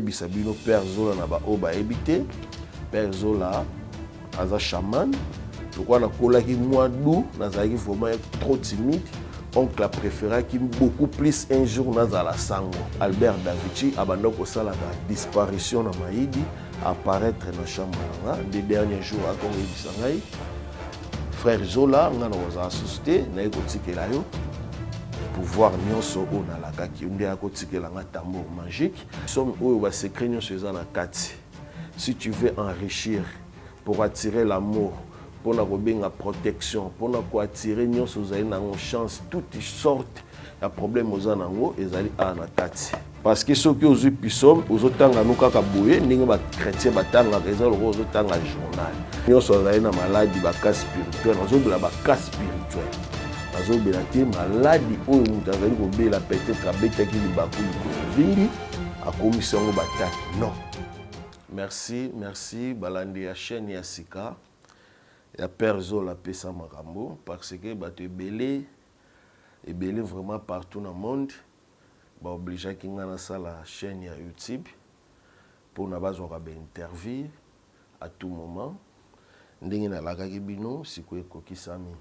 Bisabino Père Zola na ba oba ebité. Père Zola aza chaman. Pourquoi na kola ki mois d'août nazaki vraiment trop timide. Oncle a préféré qui beaucoup plus un jour nazala sango. Albert Davichi abandon ko sala na disparition na Maïdi apparaître na chambre na des derniers jours à Congo bisangai. Frère Zola ngana waza susté na ekotikela yo. Pouvoir nyonso o na la kaki nde akotikela nga tambour magique. Somme oyo ba secret nyonso eza na kati. Si tu veux enrichir pour attirer l'amour, pour la robenga protection, pour na ko attirer nyonso zali na chance toutes sortes ya problème oza nango ezali a na kati. Parce que ceux qui ozu pisom ozotanga nuka ka boye ndenge ba chrétien batanga ezalo ozotanga journal. Nyonso zali na maladie ba cas spirituel, ozobela ba cas spirituel. Azobela te maladie oyo mutu azali kobela peut-être abetaki libaku vingi akomisi yango bataki. Non. Merci balandi ya chaîne ya sika ya Père Zola pesa makambo parce que bato ebele vraiment partout dans le monde ba obligé ki ngana sala chaîne ya YouTube pour na bazwa ba interview à tout moment ndenge na lakaki bino siko ekokisami.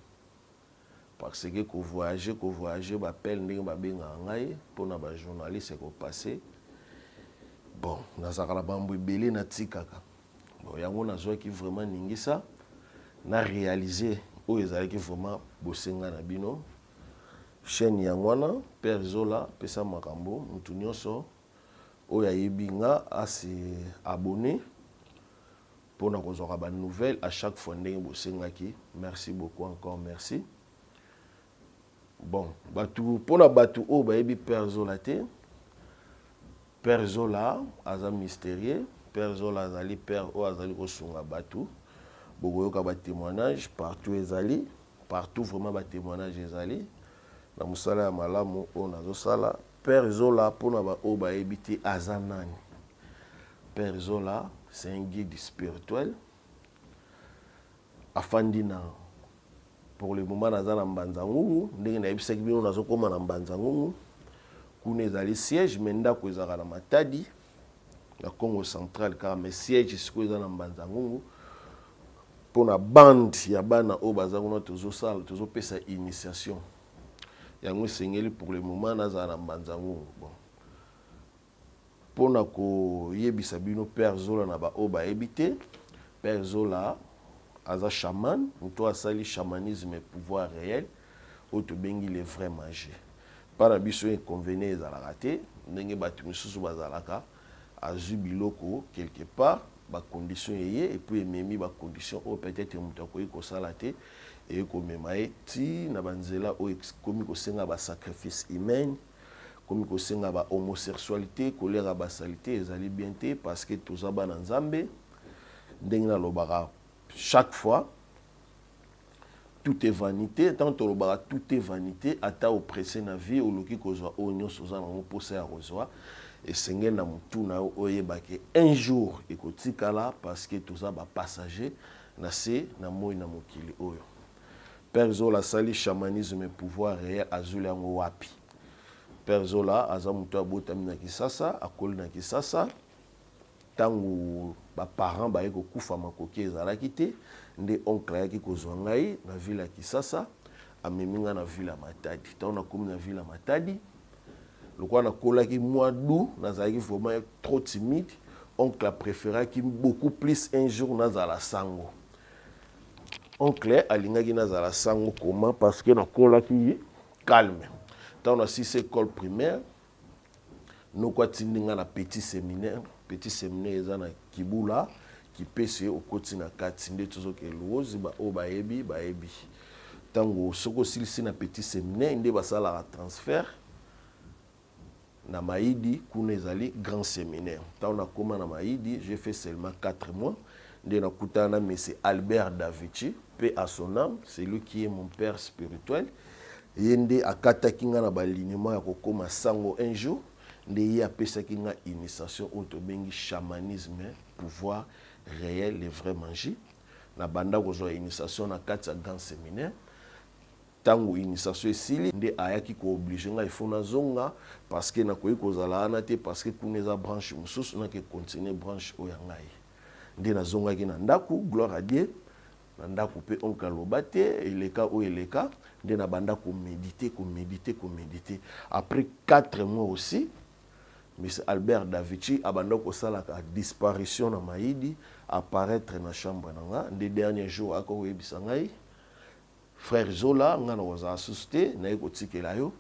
Parce que ko voyager bapel ndenge babenga ngai pona ba journaliste ko passer bon nazakala bambu ebele na tikaka bon yango nazwa ki vraiment ningisa na réaliser o ezalaki vraiment bosenga na bino chaîne yangwana Père Zola pesa makambo mutu nyonso oyo ayebi nga asi abonné pona kozwaka ba nouvelle à chaque fois ndenge bosengaki. Merci beaucoup encore, merci. Bon, pour la batu o baebi Père Zola te. Père Zola aza mystérieux. Père Zola azali Père o azali kosunga batu. Bogoyoka ba témoignage partout ezali, partout vraiment ba témoignage ezali. Na musala ya malamu o nazo sala. Père Zola pona ba o baebi te aza nani. Père Zola c'est un guide spirituel. Afandi na pour le moment naza na Mbanzangungu ndenge na yebisaki bino nazokoma na Mbanzangungu kuna ezali siège mais ndako ezaka na Matadi na Congo central car mais siège siko eza na Mbanzangungu pona bande ya bana o baza kuna tozopesa initiation yango esengeli pour le moment naza na Mbanzangungu. Bon pona ko yebisa bino Père Zola na ba o ba ebité. Père Zola aza chaman, muto asali chamanisme et pouvoir réel, auto bengi les vrais magie. Para biso inconvénient ezalaka te, ndenge batu misusu bazalaka, azu biloko quelque part, ba condition yeye et puis memi ba condition o peut-être muto akoyi kosala te et komema ti na banzela o komi kosenga ba sacrifice humain, komi kosenga ba homosexualité, kolera ba salité ezali bien te parce que toza bana nzambe ndenge na lobaka. Chaque fois, tout est vanité. Tant que tout est vanité, ata oppressé na vie, ou loki kozwa onyo soza na mopose ya kozwa, et sengel na mutu na oye bake un jour ekotikala parce que toza ba passager na se na moi na mokili oyo. Père Zola sali chamanisme et pouvoir réel azuli yango wapi. Père Zola aza mutu abotami na Kisasa, akoli na Kisasa. Tango ba parents ba yeko kufa makoki ezalaki te nde oncle yaki kozwa ngai na ville ya Kisasa ameminga na ville ya Matadi. Tango na komi na ville ya Matadi lokwa na kolaki mois d'août nazalaki vraiment trop timide. Oncle a préféré qui beaucoup plus un jour nazala sango. Oncle alingaki nazala sango comment parce que na kolaki calme. Tango na 6 école primaire no kwa tindinga na petit séminaire eza na Kibula qui pese au koti na kati nde tozoke lozi ba o baebi tango soko silisi na petit séminaire nde basala la transfert na Maïdi kuna ezali grand séminaire. Tango na koma na Maïdi j'ai fait seulement 4 mois nde na kutana monsieur Albert Davichi paix à son âme, c'est lui qui est mon père spirituel yende akataki nga na balignement ya kokoma sango un jour. Ndeye apesaki nga initiation auto bengi chamanisme, pouvoir réel, les vrais magie. Na banda kozwa initiation na kati ya grand séminaire. tango initiation esili nde ayaki ko oblige nga ifo na zonga parce que nakoyi kozala ana te parce que kuna eza branche mosusu na ke continuer branche oya ngai nde na zonga ki na ndaku gloire à Dieu na ndaku pe onka lobate eleka o eleka nde na banda ko méditer après 4 mois aussi M. Albert Davichi abanda ko sala ka disparition na maidi apparaître na chambre nanga nde dernier jour ako webisa ngai frère Zola ngana waza asuste na eko tikela yo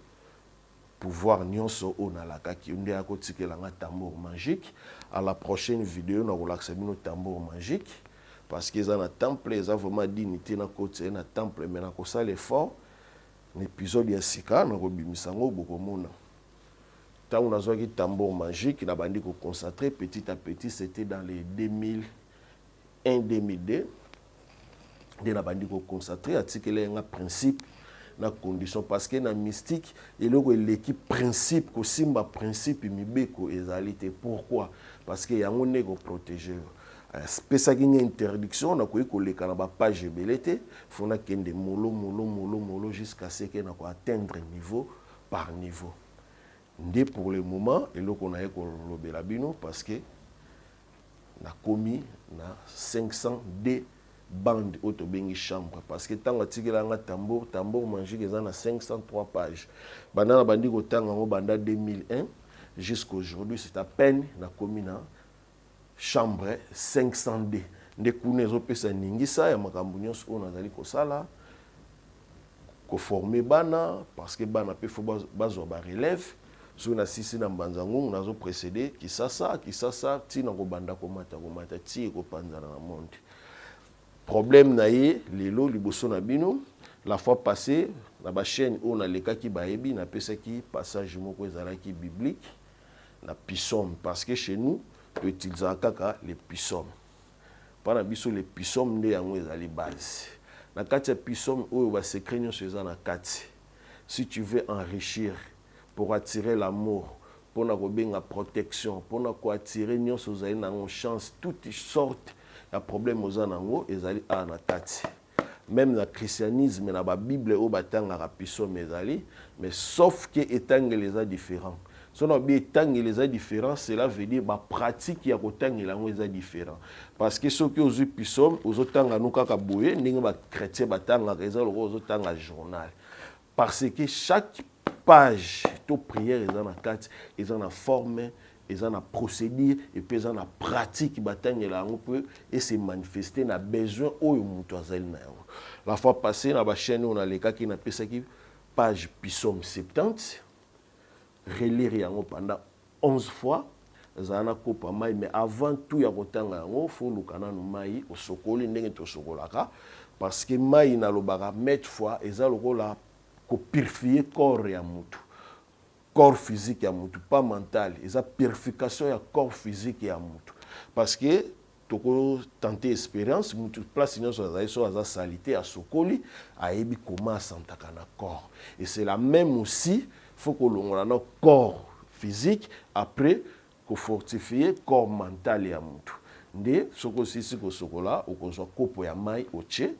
pouvoir nyonso onalaka ki nde ako tikela nga tambour magique à la prochaine vidéo na relaxa bino tambour magique parce que ça na temple ça vraiment dignité na côté na temple mais na ko sala effort l'épisode ya sika na ko bimisa ngo bokomona tant on a joué tambour magique na bandi ko concentrer petit à petit c'était dans les 2001 2002 de la bandi ko concentrer article un principe na condition parce que na mystique et l'équipe principe ko simba principe mibeko ezalité pourquoi parce que yango ne ko protéger pesa ki une interdiction na ko leka na ba page belete fona kende molo jusqu'à ce que na ko atteindre niveau par niveau ndé pour le moment et qu'on a ko lobela bino parce que na komi na 500 bande autobengi chambre parce que tant atikela nga tambour magique eza na 503 pages banda na bandi ko tanga ngo banda 2001 jusqu'à aujourd'hui c'est à peine na komi na chambre 500D nde kuna ezopesa ningisa ya makambo nyonso oyo nazali kosala ko former bana parce que bana pe fo bazwa ba relève so na sisi na mbanzango nazo précéder kisasa tina ko banda ko mata ti ko panzana na monde problème na ye lelo liboso na bino la fois passée na ba chaîne on a leka ki baebi na pesa ki passage moko ezalaki biblique na psaume parce que chez nous tu utilises kaka les psaumes pana biso les psaumes nde yango ezali base na kati ya psaume oyo ba secret nyonso eza na kati si tu veux enrichir pour attirer l'amour pour na kobenga protection pour na ko attirer nyonso ezali na chance toutes sortes ya problème oza nango ezali a na kati même na christianisme na ba bible o batanga ka psaume ezali mais sauf que etangeli eza différent so na bi etangeli eza différent cela veut dire ba pratique ya kotangela ngo eza différent parce que soki ozu psaume ozotanga no kaka boye ndenge ba chrétien batanga eza loko ozotanga journal parce que chaque page to prière eza na kati eza na forme eza na procédure et puis eza na pratique batangela ngo peut et se manifester na besoin oyo muto azali na yango la fois passée na ba chaîne on a leka ki na pesa ki page psaume 70 relire yango pendant 11 fois zana kopa mai mais avant tout ya kotanga yango faut lukana no mai osokoli ndenge to sokolaka parce que mai na lobaka mettre fois eza lokola ko purifier corps ya mutu corps physique ya mutu pas mental eza purification ya corps physique ya mutu parce que toko tenter expérience mutu place nyonso azali so aza salité à sokoli ayebi comment santaka na corps et c'est la même aussi faut que l'on ait un corps physique après qu'on fortifie corps mental ya mutu nde soko sisi ko sokola okozwa kopo ya mai oche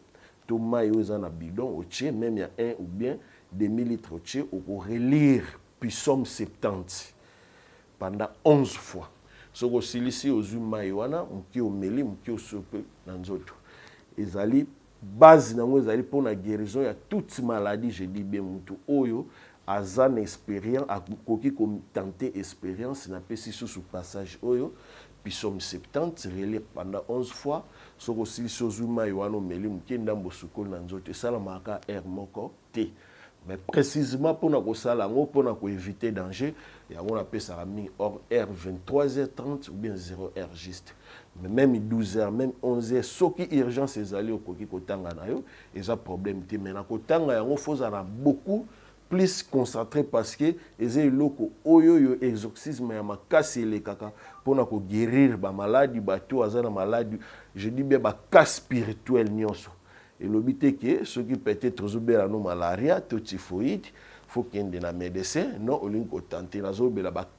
to mai oza na bidon oche même ya 1 ou bien 2 litres oche oko relire psaume 70 pendant 11 fois soko silisi ozu mai wana muki omeli muki osope na nzoto ezali base nango ezali pona guérison ya toute maladie je dis bien mutu oyo azan expérience akoki ko tenter expérience na pesi sous passage oyo psaume 70 relire pendant 11 fois soko silisi ozu mai wana omeli muki ndambo sukoli na nzoto esala maka moko te mais précisément pour nous pour éviter danger il y a on appelle ça hors R 23h30 ou bien 0h juste mais même 12h même 11h ce qui urgence c'est aller au koki kotanga na yo et ça problème te mais na kotanga yango faut ça beaucoup plus concentré parce que les loko oyo exorcisme ya makasi le kaka pour na ko guérir ba maladie bato azana maladie je dis bien ba cas spirituel nyonso. Et l'obité que ceux qui peut-être ont la malaria, typhoïde, faut qu'il y ait des médecins, non, au lieu de tenter la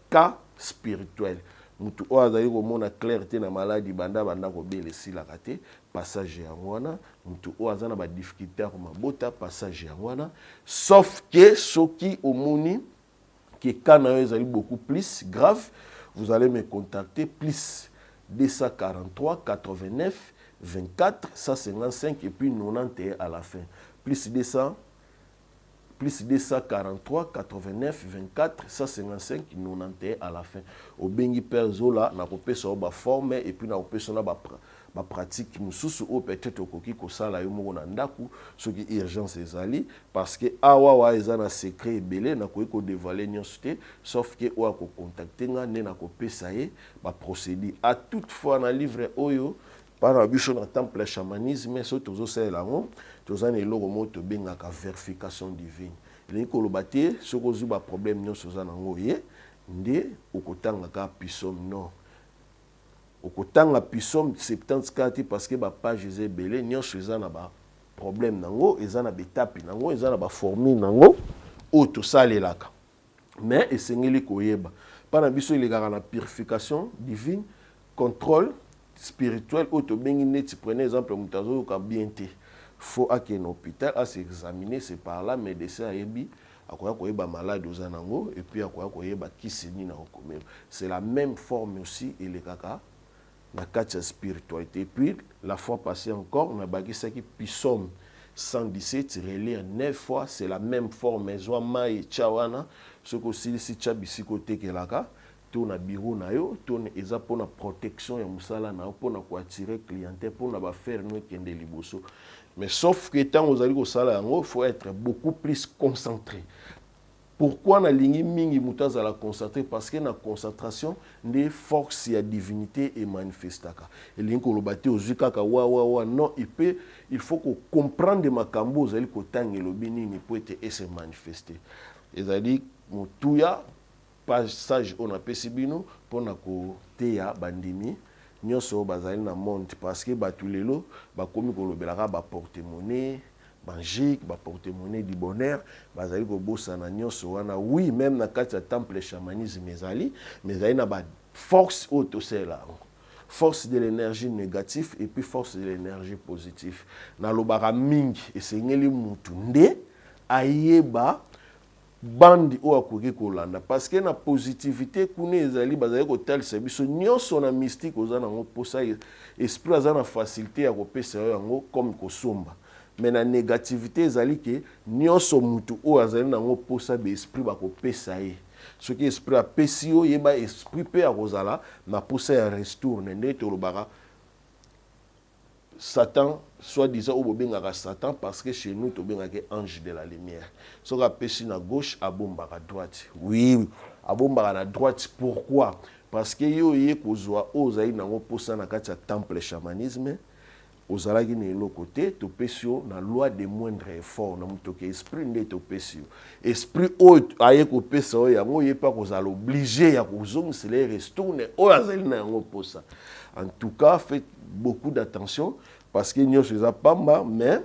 cas spirituel. mutu o azali komona clarté na maladie banda ko bele silaka te passage ya wana mutu o azana ba difficulté ko mabota passage ya wana sauf que soki omoni que quand na ezali beaucoup plus grave vous allez me contacter plus 243 89 24 155 et puis 91 à la fin plus 243 89 24 155 91 à la fin au bengi père zola na kopesa ba forme et puis na kopesa na ba pratique mususu o peut-être okoki kosala yo moko na ndaku soki urgence ezali parce que awa eza na secret ebele na koki ko dévoiler nyonso te sauf que o ko contacter nga ne na kopesa ye ba procédure à toute fois na livre oyo par biso na temple chamanisme so tozo sala ngo tozana eloko mo to bengaka verification divine les kolobate soko zuba problème nyonso za nango ye nde okotanga ka pisom non okotanga pisom 74 parce que ba page ezebele nyonso za na ba problème nango eza na betape nango eza na ba formule nango o to salelaka mais esengeli koyeba pana biso ilegaka na purification divine contrôle spirituel o to bengi neti prenez exemple mutazo ka bien te faut à un hôpital à s'examiner c'est par là médecin ayebi akoya koyeba malade ozanango et puis akoya koyeba kiseni na okomela c'est la même forme aussi et les kaka na katia spiritualité et puis la fois passée encore on a bakisa qui pisom 117 relire 9 fois c'est la même forme ezwa mai chawana soko si chabisi côté kelaka na bureau na yo tone eza pona protection ya musala na pona ko attirer clientèle pona ba faire no kende liboso mais sauf que tant aux alliés au salaire il faut être beaucoup plus concentré. Pourquoi na lingi mingi mutaza la concentrer parce que na concentration des forces ya divinité et manifestaka et lingi ko lobate ozuka ka wa non il faut qu'on comprendre makambo aux alliés ko tangelo binini pour être et se manifester ezali mutuya passage on a pesibino pona ko teya bandimi nyonso bazali na monde parce que batulelo bakomi kolobelaka ba porte-monnaie magique ba porte-monnaie du bonheur bazali ko bossa na nyonso wana oui même na kati ya temple chamanisme ezali mais ezali na ba force autosela force de l'énergie négative et puis force de l'énergie positive na lobaka mingi esengeli mutu nde ayeba bandi o akoki kolanda parce que na positivité kune ezali bazali kotalisa biso nyonso na mystique oza nango posa esprit aza na facilité ya kopesa yango comme kosomba mais na négativité ezali ke nyonso mutu o azali nango posa be esprit bakopesa ye soki esprit apesi yo yeba esprit pe akozala na posa ya retourne nde tolobaka Satan, soi-disant, au bobengaka Satan, parce que chez nous, tobengaka ange de la lumière. So ka pesi na gauche, abomba à droite. Oui, abomba à droite. Pourquoi? Parce que yo yé kozwa ozaï nango posa na kati ya temple chamanisme, ozalaki na l'autre côté, to pesio na loi de moindre effort, na mutoke esprit nde to pesio. Esprit o aye ko pesa o yango yé pas kozala obligé ya kozongisa les retourner o azali na yango posa. En tout cas, faites beaucoup d'attention parce que nous sommes pas mal, mais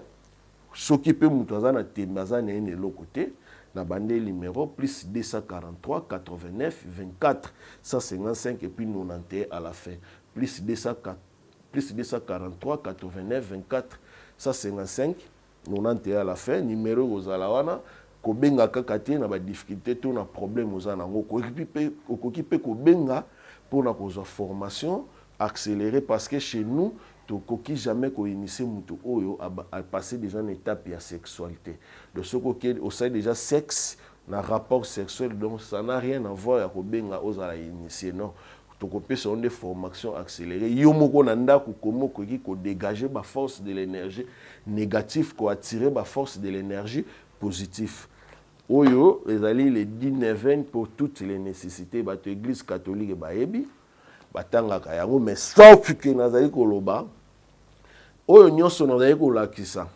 ce qui peut nous faire de l'autre côté, la bande numéro plus 243 89 24 155 et puis 91 à la fin. Plus 243 89 24 155 91 à la fin. Numéro aux alawana. Kobenga kakate na ba difficulté to na problème aux anango. Kokipe kobenga pour na cause formation accéléré parce que chez nous to koki jamais ko initier mutu oyo à passer déjà une étape de sexualité de ce côté au sein déjà sexe na rapport sexuel donc ça n'a rien à voir ya ko benga ozala initier non to kopé sur des formations accélérées yo moko na ndako komo koki ko dégager ba force de l'énergie négative ko attirer ba force de l'énergie positive oyo les alliés les 19 pour toutes les nécessités ba église catholique ba ebi batanga kayango mais sauf que nazali koloba oyo nyonso nazali kolakisa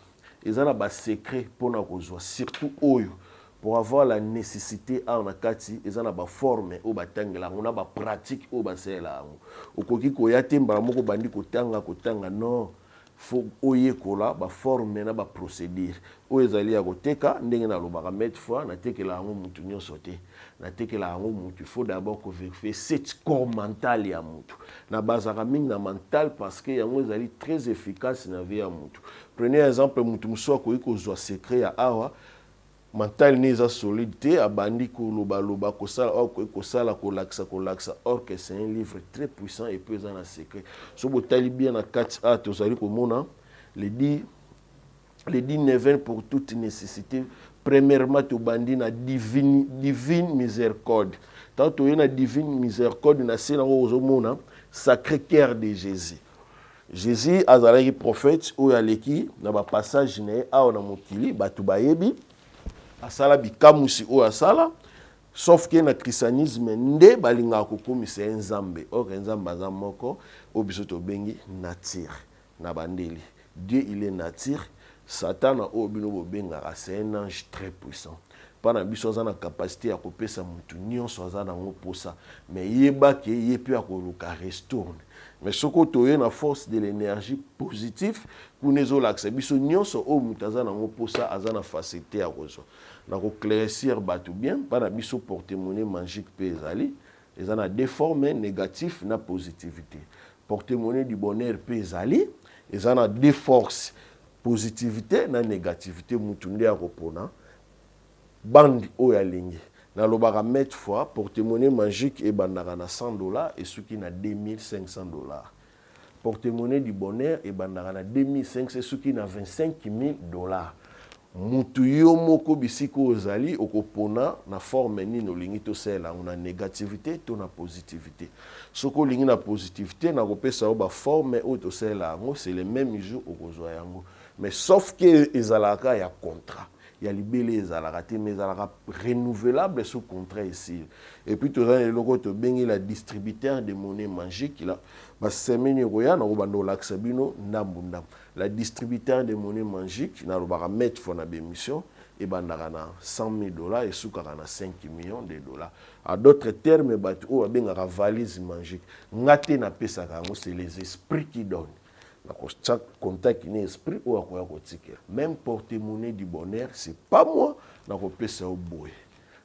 ezana ba secret pona kozwa surtout oyo pour avoir la nécessité à na kati ezana ba forme o batangela ngona ba pratique o basela okoki koya temba moko bandi kotanga non faut oyekola ba forme na ba procédure o ezali ya koteka ndenge na lobaka mettre fois na tekela yango mutu nyonso te na tekela yango mutu. Il faut d'abord ko vérifier cet corps mental ya mutu na bazaka mingi na mental parce que yango ezali très efficace na vie ya mutu. Prenez exemple mutu muso ko ikozwa secret ya awa mental neza solide abandi ko loba ko sala ko laksa or que c'est un livre très puissant et pesant na secret. So botali bien na 4A tozali ko mona les 10 neveux pour toute nécessité. Premièrement to bandi na divine miséricorde. Tant to na divine miséricorde na sena ozo mona sacré cœur de Jésus. Jésus azalaki prophète ou aleki na ba passage na awa na mokili batu bayebi asala bikamusi o asala sauf que na christianisme nde balinga kokomisa nzambe or nzambe aza moko o biso to bengi nature na bandeli. Dieu il est nature, Satan o bino bo benga c'est un ange très puissant. Pana biso za na capacité ya kopesa mutu nyonso za na ngoposa mais yeba ke yepi ya koluka retourne. Mais soko toye na force de l'énergie positive kunezo lakse biso nyonso o mutaza na ngoposa azana facilité ya kozo na ko claircir batu bien pana biso porte-monnaie magique pe ezali ezana deux formes négatif na positivité. Porte-monnaie du bonheur pe ezali ezana deux forces positivité na négativité mutu nde ya kopona bandi o ya lingi na lobaka mettre fois porte-monnaie magique et bandaka na $100 et ce qui na $2500. Porte-monnaie du bonheur et bandaka na 2500 et ce qui na $25000. Mutu yo moko bisiko ozali okopona na forme nini olingi to sela na négativité to na positivité. Soko lingi na positivité na kopesa ba forme o to sela ngo c'est le même jour okozwa yango. Mais sauf que ezalaka ya contrat. Il y a libellé ezalaka te mais ezalaka renouvelable sous contrat ici. Et puis tout ça loko to bengi la distributeur de monnaie magique là ba semeni roya na bando laksabino ndambunda. La distributeur de monnaie magique na lobaka mettre fona bémission et bandaka na $100,000 et soukaka na $5 millions. À d'autres termes batu o bengaka valise magique. Ngate na pesaka ngo c'est les esprits qui donnent. Chaque contact qui n'est esprit ou à quoi même porte-monnaie du bonheur, c'est pas moi qui au boy.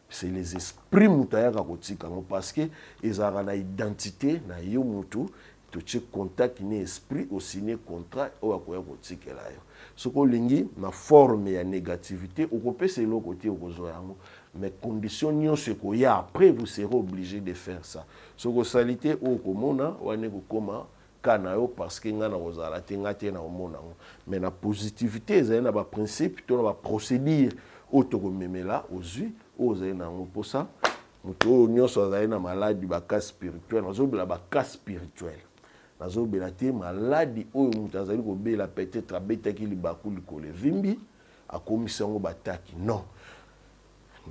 C'est les esprits moutaya kakotika parce que ils ont une identité na yo mutu to check contact qui n'est esprit au signer contrat ou à quoi kotika là yo. Ce qu'on lingi na forme ya négativité au kopé c'est l'autre côté au yango mais condition nyo ce ko ya après vous serez obligé de faire ça. Ce que salité au komona wane ko koma kanayo parce que ngana ozala te ngate na omona mais na positivité ezali na ba principe to na ba procédure otoko memela ozui ozali na ngoposa muto nyonso azali na maladie ba cas spirituel nazobela ba cas spirituel nazobela te maladie oyo muto azali ko bela peut-être abetaki libaku likole vimbi akomisa ngo bataki non.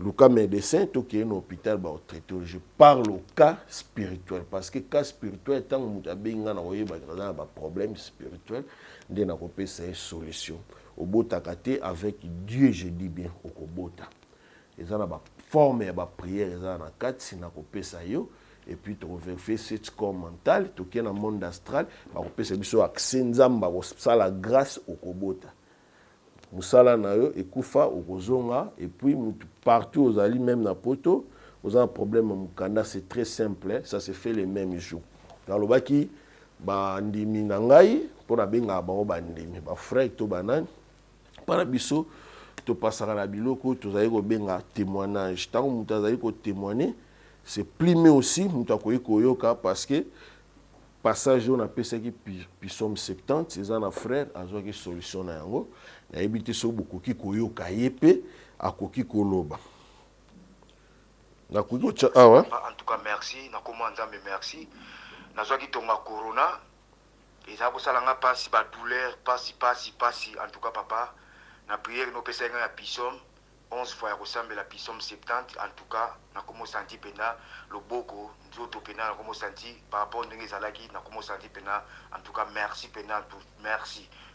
Le cas médecin, tout qui est dans l'hôpital, je parle au cas spirituel. Parce que le cas spirituel, tant que vous avez un problème spirituel, vous avez une solution. Au botakate avec Dieu, je dis bien, au bota. Ils ont une forme de prière, ils ont une carte, ils ont et puis tu vérifies ce corps mental, tout qui est dans le monde astral, ils ont accès à la grâce au bota. Musala na yo ekufa okozonga et puis partout aux ali même na poto vous avez un problème mukanda c'est très simple ça se fait les mêmes jours dans le baki ba ndimi na ngai pona benga ba ndimi ba frère to banane para biso to pasaka na biloko to zali ko benga témoignage tant mutu azali ko témoigner c'est plimer aussi mutu akoyi koyoka parce que passage on appelle ça qui psaume 70 c'est un frère azo ki solution na yango na ebité so beaucoup ki koyoka yepe akoki koloba na kuyo cha awa en tout cas merci na komanda mais merci na zo ki tonga corona eza ko salanga pas douleur pas en tout cas papa na prière no pesa nga ya psaume 11 fois ya kosambela psaume 70 en tout cas nakomo senti pena loboko nzoto pena nakomo senti par rapport ndenge ezalaki nakomo senti pena en tout cas merci pena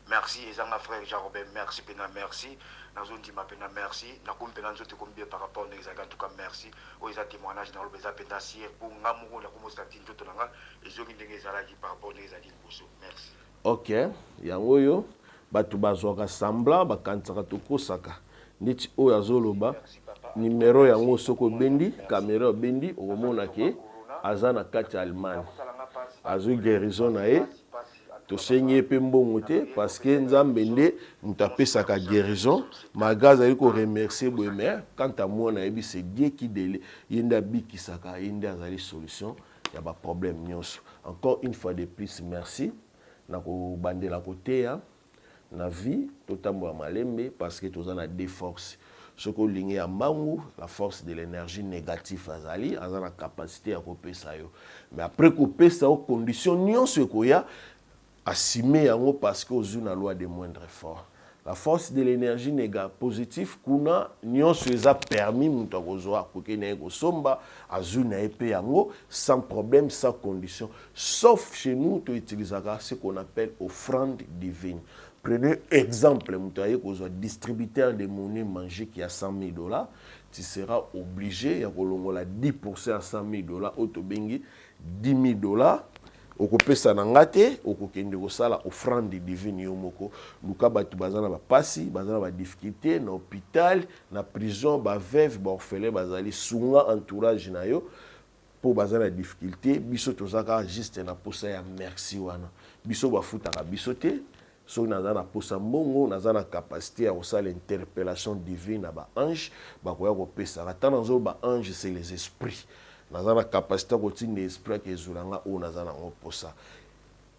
merci ezanga frère Jean Robert merci pena merci nazondima pena merci nakomi pena nzoto komi bien par rapport ndenge ezalaki en tout cas merci oyo eza témoignage na loba eza pena sier po nga moko nakomo senti nzoto na nga ezongi ndenge ezalaki par rapport ndenge ezalaki liboso merci. Ok, yango oyo bato bazwaka sambla bakanisaka tokosaka neti oyo azoloba numero yango soki obendi kamera obendi okomona ke aza na kati ya Allemagne azwi guérison na ye tosengi ye mpe mbongo te parce que nzambe nde moto apesaka guérison malgré azali koremercier boye mais quand amona yebi c'est Dieu qui délai ye nde abikisaka ye nde azali solution ya baproblème nyonso. Encore une fois de plus merci na kobandela koteya na vie totambola malembe parce que toza na deux forces soki olingi ya mbangu la force de l'énergie négative azali aza na capacité ya kopesa yo mais après kopesa yo condition nyonso ekoya asime yango parce que ozwi na loi de moindre effort. La force de l'énergie positive kuna nyonso eza permis mutu akozwa akoki na ye kosomba azwi na ye mpe yango sans problème sans condition sauf chez nous toutilisaka ce qu'on appelle offrande divine. Prenez exemple, vous distributeur de monnaie magique qui a $100,000, tu seras obligé à 10% à $100,000 au tobengi $10,000 au copé sanangate au kokende la offrande divine yomoko luka batu bazana ba pasi bazana ba difficulté na hôpital na prison ba veuve ba orphelin bazali sunga entourage na yo po bazana difficulté biso tozaka juste na posa ya merci wana biso ba futaka biso te. So naza na posa mbongo naza na capacité ya kosala interpellation divine na ba ange bakoya kopesa ata nazo ba ange c'est les esprits naza na capacité ya kotinda esprit ke ezulanga oyo naza nango posa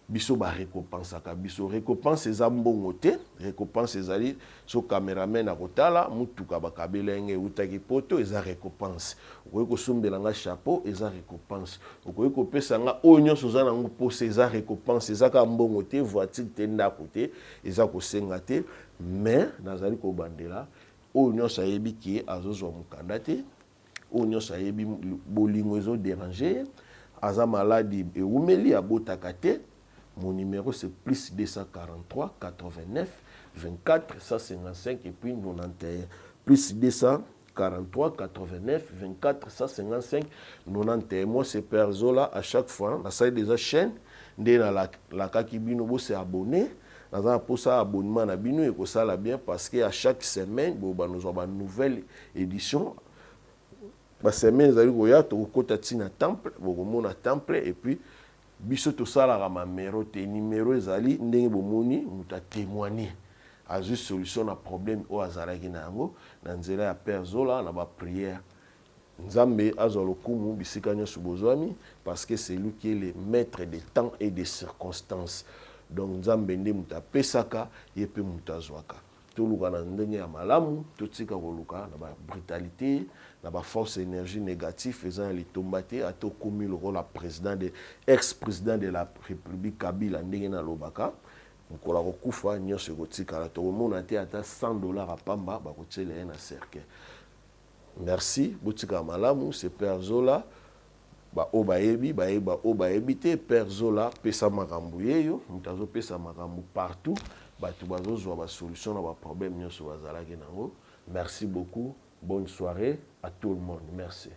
biso ba récompensaka biso récompense eza mbongo te récompense ezali so cameraman akotala mutuka bakabela enge utaki poto eza récompense okoki kosombela nga chapeau eza récompense okoki kopesa nga oyo nyonso oza nango posa eza récompense ezaka mbongo te voiture te ndako te eza kosenga te mais nazali kobandela oyo nyonso ayebi ki azozwa mokanda te oyo nyonso ayebi bolingo ezodéranger aza maladi eumeli abotaka te. Mon numéro c'est plus 243 89 24 155 et puis 91. Plus 243 89 24 155 91. Moi c'est Père Zola à chaque fois. La salle des chaînes, dès la kakibino bo c'est abonné. Dans un pour ça abonnement na bino et que ça la bien parce que à chaque semaine nous avons une nouvelle édition. La semaine nous allons voir au côté de temple, au temple et puis biso to sala ga mamero te numéro ezali ndenge bomoni muta témoigner azu solution na problème o azalaki na yango na nzela ya Père Zola na ba prière nzambe azwa lokumu bisika nyonso bozwami parce que c'est lui qui est le maître des temps et des circonstances donc nzambe nde muta pesaka yepe muta azwaka toluka na ndenge ya malamu totika koluka na ba brutalité na ba force énergie négative faisant les tombater à to commis le rôle président de ex-président de la République Kabila ndenge na lobaka nkola kokufa nyonso kotika la to mona te ata $100 à pamba ba kotela na cercle. Merci botika malamu c'est Père Zola ba obayebi ba eba obayebite Père Zola pesa makambu yeyo mutazo pesa makambu partout batu bazozwa ba solution na ba problème nyonso bazalaki nango. Merci beaucoup. Bonne soirée à tout le monde. Merci.